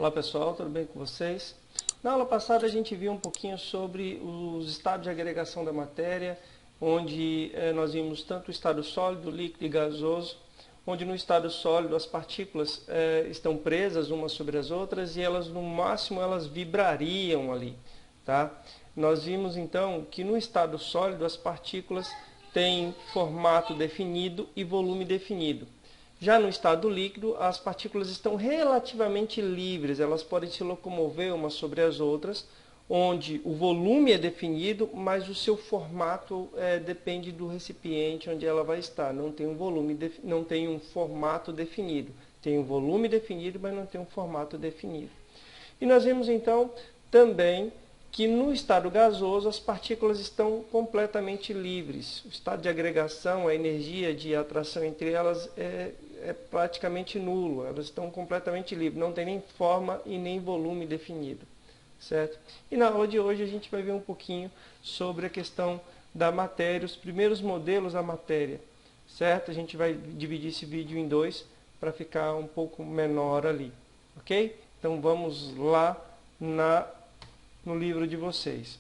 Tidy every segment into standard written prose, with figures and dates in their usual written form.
Olá pessoal, tudo bem com vocês? Na aula passada a gente viu um pouquinho sobre os estados de agregação da matéria, onde nós vimos tanto o estado sólido, líquido e gasoso, onde no estado sólido as partículas estão presas umas sobre as outras e elas no máximo elas vibrariam ali, tá? Nós vimos então que no estado sólido as partículas têm formato definido e volume definido. Já no estado líquido, as partículas estão relativamente livres, elas podem se locomover umas sobre as outras, onde o volume é definido, mas o seu formato depende do recipiente onde ela vai estar. Não tem um volume, não tem um formato definido. Tem um volume definido, mas não tem um formato definido. E nós vimos então também que no estado gasoso as partículas estão completamente livres. O estado de agregação, a energia de atração entre elas é praticamente nulo, elas estão completamente livres, não tem nem forma e nem volume definido, certo? E na aula de hoje a gente vai ver um pouquinho sobre a questão da matéria, os primeiros modelos da matéria, certo? A gente vai dividir esse vídeo em dois para ficar um pouco menor ali, ok? Então vamos lá no livro de vocês.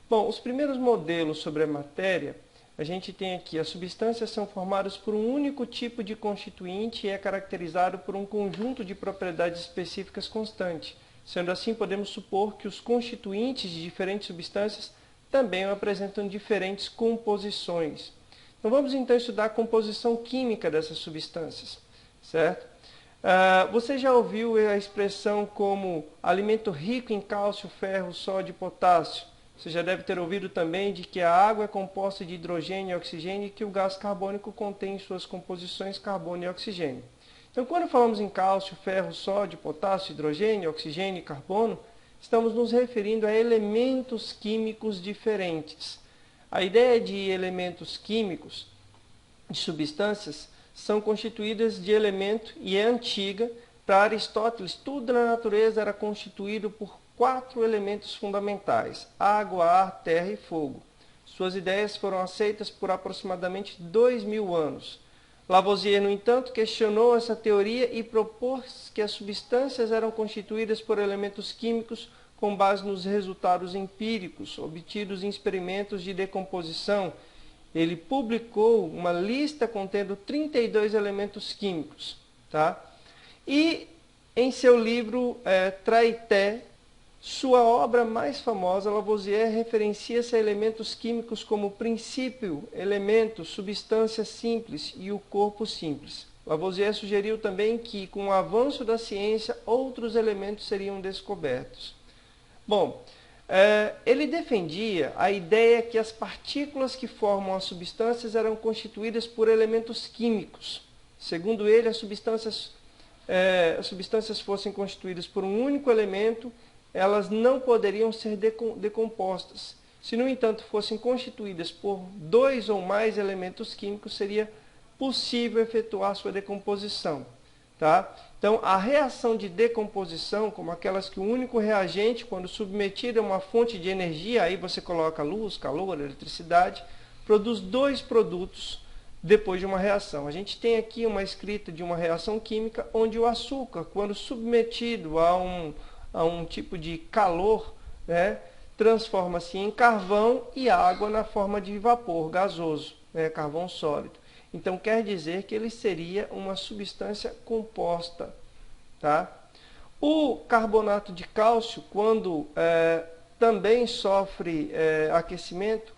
Bom, os primeiros modelos sobre a matéria, a gente tem aqui, as substâncias são formadas por um único tipo de constituinte e é caracterizado por um conjunto de propriedades específicas constante. Sendo assim, podemos supor que os constituintes de diferentes substâncias também apresentam diferentes composições. Então vamos então estudar a composição química dessas substâncias, certo? Você já ouviu a expressão como alimento rico em cálcio, ferro, sódio e potássio? Você já deve ter ouvido também de que a água é composta de hidrogênio e oxigênio e que o gás carbônico contém em suas composições carbono e oxigênio. Então, quando falamos em cálcio, ferro, sódio, potássio, hidrogênio, oxigênio e carbono, estamos nos referindo a elementos químicos diferentes. A ideia de elementos químicos, de substâncias, são constituídas de elemento e é antiga. Para Aristóteles, tudo na natureza era constituído por 4 elementos fundamentais: água, ar, terra e fogo. Suas ideias foram aceitas por aproximadamente 2000 anos. Lavoisier, no entanto, questionou essa teoria e propôs que as substâncias eram constituídas por elementos químicos com base nos resultados empíricos obtidos em experimentos de decomposição. Ele publicou uma lista contendo 32 elementos químicos. Tá? E em seu livro Traité, sua obra mais famosa, Lavoisier referencia-se a elementos químicos como princípio, elemento, substância simples e o corpo simples. Lavoisier sugeriu também que, com o avanço da ciência, outros elementos seriam descobertos. Bom, ele defendia a ideia que as partículas que formam as substâncias eram constituídas por elementos químicos. Segundo ele, as substâncias fossem constituídas por um único elemento, elas não poderiam ser decompostas. Se, no entanto, fossem constituídas por 2 ou mais elementos químicos, seria possível efetuar sua decomposição. Tá? Então, a reação de decomposição, como aquelas que o único reagente, quando submetido a uma fonte de energia, aí você coloca luz, calor, eletricidade, produz 2 produtos depois de uma reação. A gente tem aqui uma escrita de uma reação química, onde o açúcar, quando submetido a um tipo de calor, né, transforma-se em carvão e água na forma de vapor gasoso, né, carvão sólido. Então, quer dizer que ele seria uma substância composta. Tá? O carbonato de cálcio, quando também sofre aquecimento,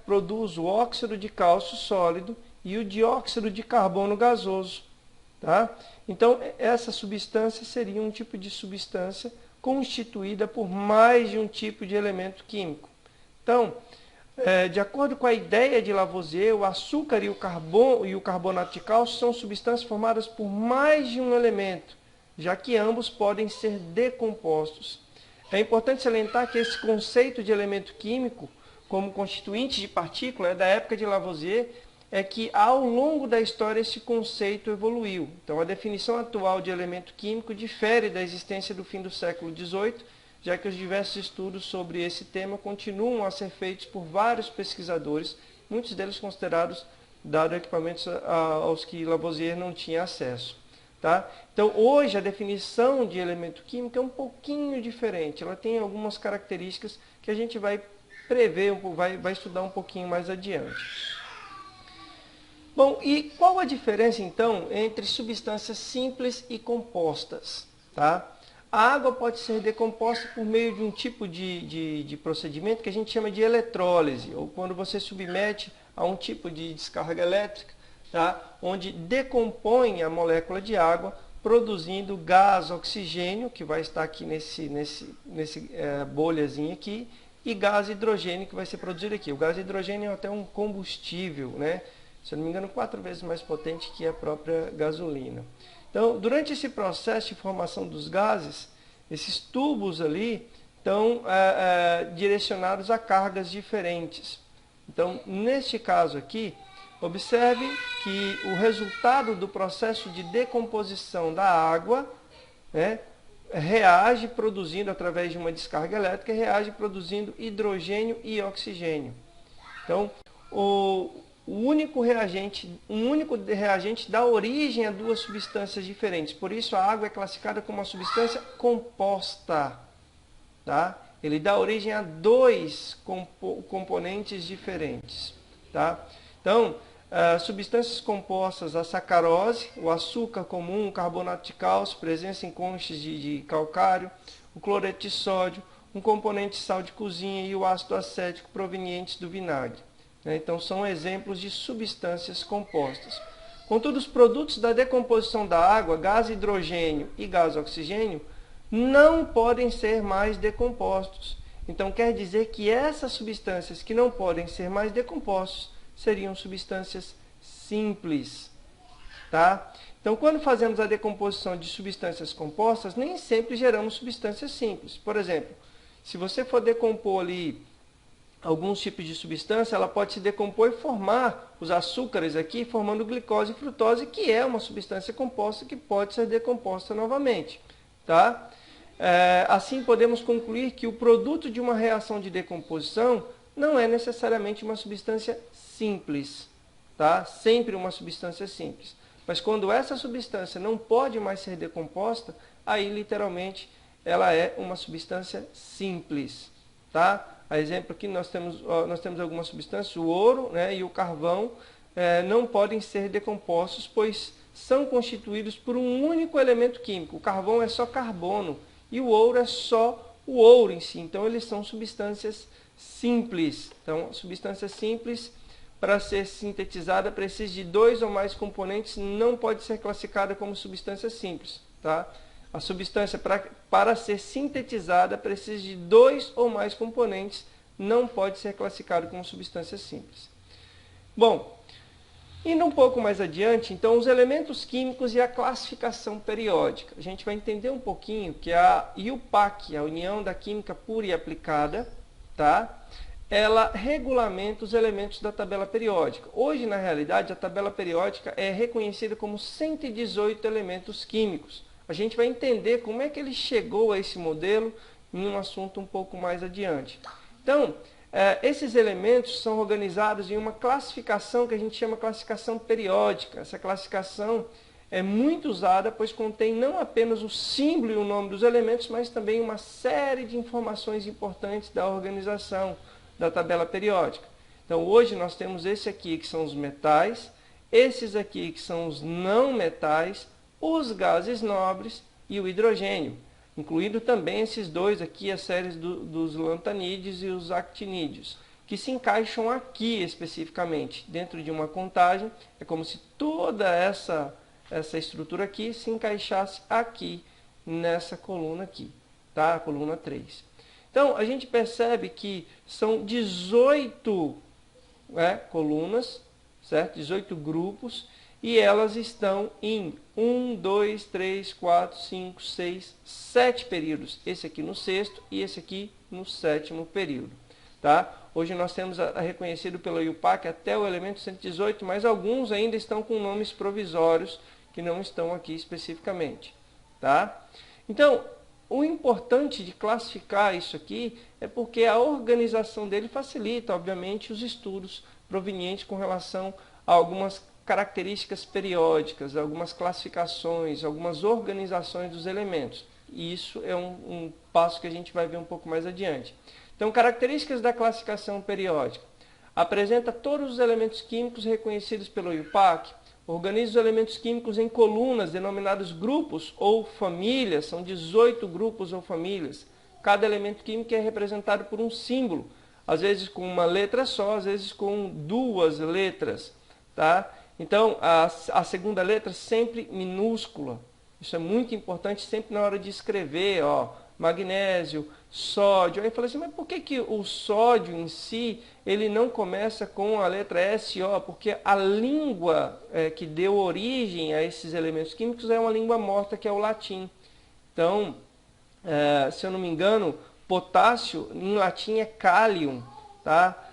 produz o óxido de cálcio sólido e o dióxido de carbono gasoso. Tá? Então, essa substância seria um tipo de substância constituída por mais de um tipo de elemento químico. Então, de acordo com a ideia de Lavoisier, o açúcar e o carbonato de cálcio são substâncias formadas por mais de um elemento, já que ambos podem ser decompostos. É importante salientar que esse conceito de elemento químico, como constituinte de partícula, é da época de Lavoisier, é que ao longo da história esse conceito evoluiu. Então, a definição atual de elemento químico difere da existência do fim do século XVIII, já que os diversos estudos sobre esse tema continuam a ser feitos por vários pesquisadores, muitos deles considerados dados equipamentos aos que Lavoisier não tinha acesso. Tá? Então, hoje, a definição de elemento químico é um pouquinho diferente. Ela tem algumas características que a gente vai prever, vai estudar um pouquinho mais adiante. Bom, e qual a diferença, então, entre substâncias simples e compostas? Tá? A água pode ser decomposta por meio de um tipo de procedimento que a gente chama de eletrólise, ou quando você submete a um tipo de descarga elétrica, tá? Onde decompõe a molécula de água, produzindo gás oxigênio, que vai estar aqui nesse bolhazinho aqui, e gás hidrogênio, que vai ser produzido aqui. O gás hidrogênio é até um combustível, né? Se eu não me engano, 4 vezes mais potente que a própria gasolina. Então, durante esse processo de formação dos gases, esses tubos ali estão direcionados a cargas diferentes. Então, neste caso aqui, observe que o resultado do processo de decomposição da água, né, reage produzindo, através de uma descarga elétrica, reage produzindo hidrogênio e oxigênio. Então, um único reagente dá origem a duas substâncias diferentes. Por isso, a água é classificada como uma substância composta. Tá? Ele dá origem a dois componentes diferentes. Tá? Então, substâncias compostas, a sacarose, o açúcar comum, o carbonato de cálcio, presença em conchas de calcário, o cloreto de sódio, um componente sal de cozinha e o ácido acético provenientes do vinagre. Então, são exemplos de substâncias compostas. Contudo, os produtos da decomposição da água, gás hidrogênio e gás oxigênio, não podem ser mais decompostos. Então, quer dizer que essas substâncias que não podem ser mais decompostos seriam substâncias simples. Tá? Então, quando fazemos a decomposição de substâncias compostas, nem sempre geramos substâncias simples. Por exemplo, se você for decompor ali alguns tipos de substância, ela pode se decompor e formar os açúcares aqui, formando glicose e frutose, que é uma substância composta que pode ser decomposta novamente. Tá? Assim, podemos concluir que o produto de uma reação de decomposição não é necessariamente uma substância simples. Tá? Sempre uma substância simples. Mas quando essa substância não pode mais ser decomposta, aí literalmente ela é uma substância simples. Tá? A exemplo aqui nós temos algumas substâncias, o ouro, né, e o carvão não podem ser decompostos, pois são constituídos por um único elemento químico. O carvão é só carbono e o ouro é só o ouro em si. Então, eles são substâncias simples. Então, substância simples, para ser sintetizada, precisa de 2 ou mais componentes, não pode ser classificada como substância simples. Tá? A substância, para ser sintetizada, precisa de 2 ou mais componentes, não pode ser classificado como substância simples. Bom, indo um pouco mais adiante, então, os elementos químicos e a classificação periódica. A gente vai entender um pouquinho que a IUPAC, a União da Química Pura e Aplicada, tá? Ela regulamenta os elementos da tabela periódica. Hoje, na realidade, a tabela periódica é reconhecida como 118 elementos químicos. A gente vai entender como é que ele chegou a esse modelo em um assunto um pouco mais adiante. Então, esses elementos são organizados em uma classificação que a gente chama classificação periódica. Essa classificação é muito usada, pois contém não apenas o símbolo e o nome dos elementos, mas também uma série de informações importantes da organização da tabela periódica. Então, hoje nós temos esse aqui, que são os metais, esses aqui, que são os não metais, os gases nobres e o hidrogênio, incluindo também esses dois aqui, as séries dos lantanídeos e os actinídeos, que se encaixam aqui especificamente. Dentro de uma contagem, é como se toda essa estrutura aqui se encaixasse aqui, nessa coluna aqui, tá? A coluna 3. Então, a gente percebe que são 18 colunas, certo? 18 grupos, e elas estão em 1, 2, 3, 4, 5, 6, 7 períodos. Esse aqui no 6º e esse aqui no 7º período. Tá? Hoje nós temos reconhecido pela IUPAC até o elemento 118, mas alguns ainda estão com nomes provisórios que não estão aqui especificamente. Tá? Então, o importante de classificar isso aqui é porque a organização dele facilita, obviamente, os estudos provenientes com relação a algumas características periódicas, algumas classificações, algumas organizações dos elementos. E isso é um passo que a gente vai ver um pouco mais adiante. Então, características da classificação periódica. Apresenta todos os elementos químicos reconhecidos pelo IUPAC, organiza os elementos químicos em colunas denominados grupos ou famílias, são 18 grupos ou famílias. Cada elemento químico é representado por um símbolo, às vezes com uma letra só, às vezes com duas letras. Tá? Então, a segunda letra sempre minúscula. Isso é muito importante sempre na hora de escrever, ó, magnésio, sódio. Aí eu falei assim, mas por que o sódio em si, ele não começa com a letra SO? Porque a língua que deu origem a esses elementos químicos é uma língua morta, que é o latim. Então, se eu não me engano, potássio em latim é cálium, tá?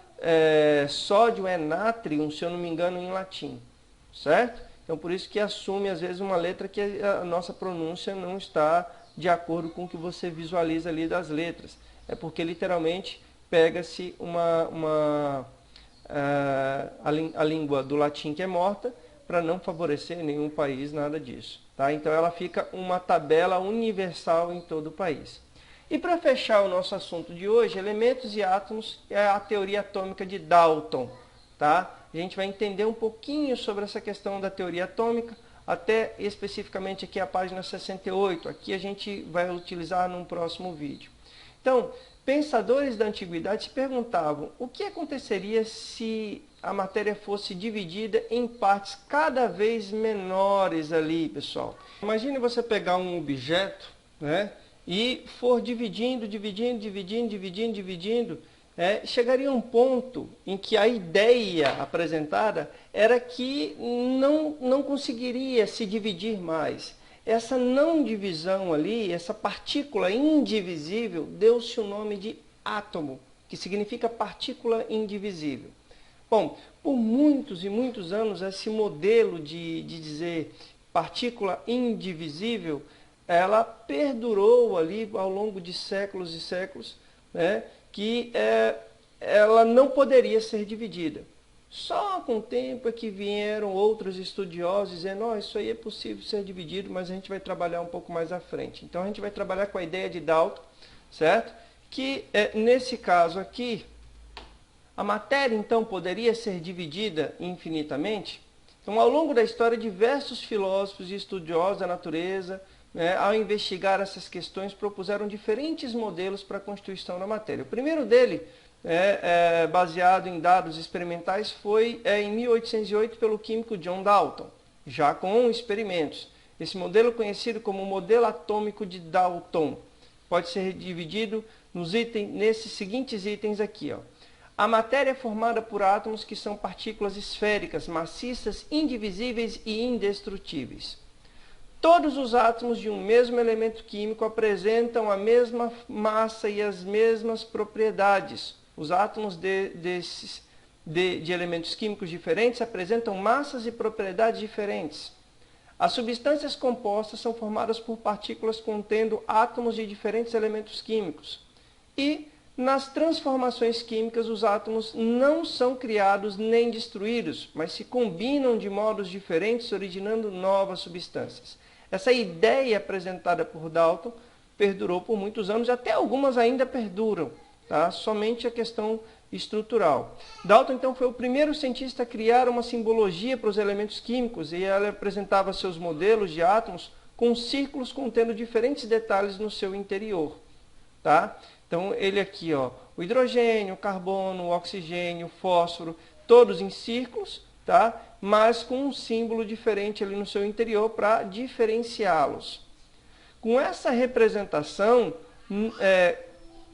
Sódio é natrium, se eu não me engano, em latim, certo? Então, por isso que assume, às vezes, uma letra que a nossa pronúncia não está de acordo com o que você visualiza ali das letras. É porque, literalmente, pega-se a língua do latim que é morta para não favorecer nenhum país, nada disso. Tá? Então, ela fica uma tabela universal em todo o país. E para fechar o nosso assunto de hoje, elementos e átomos, é a teoria atômica de Dalton. Tá? A gente vai entender um pouquinho sobre essa questão da teoria atômica, até especificamente aqui a página 68. Aqui a gente vai utilizar num próximo vídeo. Então, pensadores da antiguidade se perguntavam o que aconteceria se a matéria fosse dividida em partes cada vez menores ali, pessoal. Imagine você pegar um objeto, né, e for dividindo, chegaria a um ponto em que a ideia apresentada era que não conseguiria se dividir mais. Essa não divisão ali, essa partícula indivisível, deu-se o nome de átomo, que significa partícula indivisível. Bom, por muitos e muitos anos, esse modelo de dizer partícula indivisível, ela perdurou ali ao longo de séculos e séculos, né? Que ela não poderia ser dividida. Só com o tempo é que vieram outros estudiosos dizendo, oh, isso aí é possível ser dividido, mas a gente vai trabalhar um pouco mais à frente. Então a gente vai trabalhar com a ideia de Dalton, certo? Que nesse caso aqui, a matéria então poderia ser dividida infinitamente. Então, ao longo da história, diversos filósofos e estudiosos da natureza, ao investigar essas questões, propuseram diferentes modelos para a constituição da matéria. O primeiro dele, baseado em dados experimentais, foi em 1808 pelo químico John Dalton, já com experimentos. Esse modelo, conhecido como modelo atômico de Dalton, pode ser dividido nesses seguintes itens aqui. Ó. A matéria é formada por átomos que são partículas esféricas, maciças, indivisíveis e indestrutíveis. Todos os átomos de um mesmo elemento químico apresentam a mesma massa e as mesmas propriedades. Os átomos de elementos químicos diferentes apresentam massas e propriedades diferentes. As substâncias compostas são formadas por partículas contendo átomos de diferentes elementos químicos. E, nas transformações químicas, os átomos não são criados nem destruídos, mas se combinam de modos diferentes, originando novas substâncias. Essa ideia apresentada por Dalton perdurou por muitos anos, até algumas ainda perduram, tá? Somente a questão estrutural. Dalton, então, foi o primeiro cientista a criar uma simbologia para os elementos químicos, e ela apresentava seus modelos de átomos com círculos contendo diferentes detalhes no seu interior. Tá? Então, ele aqui, ó, o hidrogênio, o carbono, o oxigênio, o fósforo, todos em círculos, tá? Mas com um símbolo diferente ali no seu interior para diferenciá-los. Com essa representação,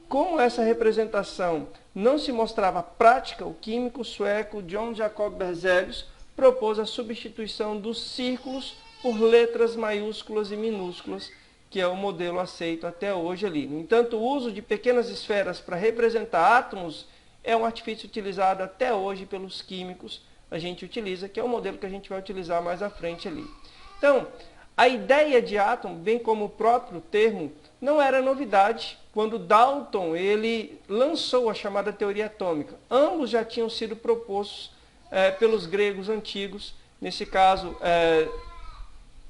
como essa representação não se mostrava prática, o químico sueco John Jacob Berzelius propôs a substituição dos círculos por letras maiúsculas e minúsculas, que é o modelo aceito até hoje ali. No entanto, o uso de pequenas esferas para representar átomos é um artifício utilizado até hoje pelos químicos. A gente utiliza, que é o modelo que a gente vai utilizar mais à frente ali. Então, a ideia de átomo, bem como o próprio termo, não era novidade quando Dalton ele lançou a chamada teoria atômica. Ambos já tinham sido propostos pelos gregos antigos, nesse caso,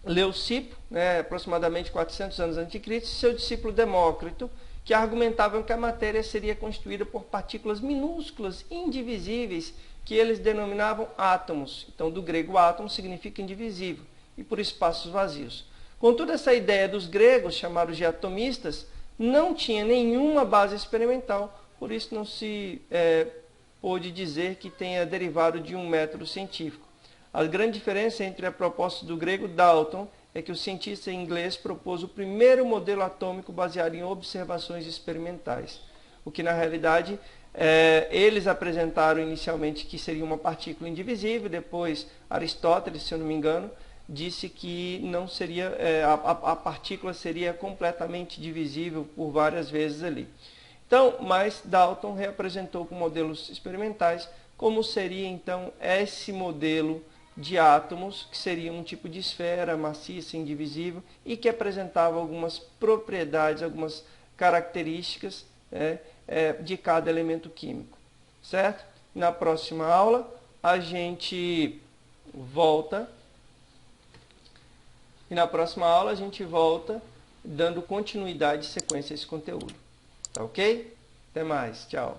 Leucipo, né, aproximadamente 400 anos antes de Cristo, e seu discípulo Demócrito, que argumentavam que a matéria seria constituída por partículas minúsculas, indivisíveis, que eles denominavam átomos. Então, do grego átomo significa indivisível, e por espaços vazios. Contudo, essa ideia dos gregos, chamados de atomistas, não tinha nenhuma base experimental, por isso não se pôde dizer que tenha derivado de um método científico. A grande diferença entre a proposta do grego Dalton é que o cientista inglês propôs o primeiro modelo atômico baseado em observações experimentais, o que na realidade eles apresentaram inicialmente que seria uma partícula indivisível, depois Aristóteles, se eu não me engano, disse que não seria, a partícula seria completamente divisível por várias vezes ali. Então, mas Dalton reapresentou com modelos experimentais como seria então esse modelo de átomos, que seria um tipo de esfera maciça, indivisível, e que apresentava algumas propriedades, algumas características de cada elemento químico. Certo? Na próxima aula, a gente volta. E na próxima aula, a gente volta dando continuidade e sequência a esse conteúdo. Tá ok? Até mais. Tchau.